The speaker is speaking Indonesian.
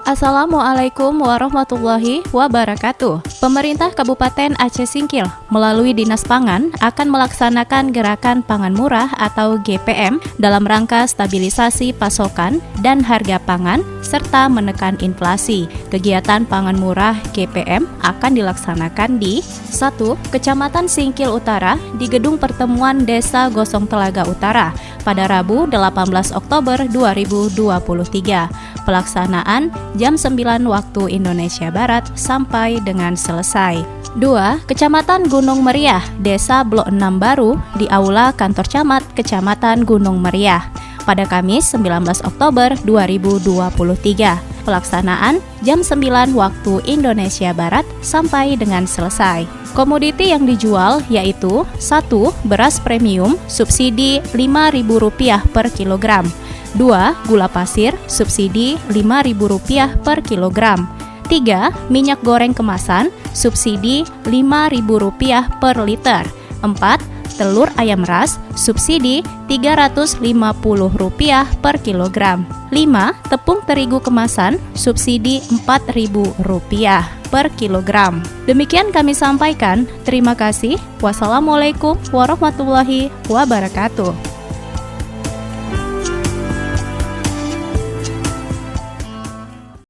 Assalamualaikum warahmatullahi wabarakatuh. Pemerintah Kabupaten Aceh Singkil melalui Dinas Pangan akan melaksanakan gerakan pangan murah atau GPM dalam rangka stabilisasi pasokan dan harga pangan serta menekan inflasi. Kegiatan pangan murah GPM akan dilaksanakan di 1. Kecamatan Singkil Utara di Gedung Pertemuan Desa Gosong Telaga Utara pada Rabu 18 Oktober 2023. Pelaksanaan jam 9 waktu Indonesia Barat sampai dengan selesai. 2. Kecamatan Gunung Meriah, Desa Blok 6 Baru di Aula Kantor Camat Kecamatan Gunung Meriah pada Kamis 19 Oktober 2023. Pelaksanaan jam 9 waktu Indonesia Barat sampai dengan selesai. Komoditi yang dijual yaitu 1. Beras premium subsidi Rp5.000 per kilogram. 2. Gula pasir subsidi Rp5.000 per kilogram. 3. Minyak goreng kemasan subsidi Rp5.000 per liter. 4. Telur ayam ras subsidi Rp350 per kilogram. 5. Tepung terigu kemasan subsidi Rp4.000 per kilogram. Demikian kami sampaikan. Terima kasih. Wassalamualaikum warahmatullahi wabarakatuh.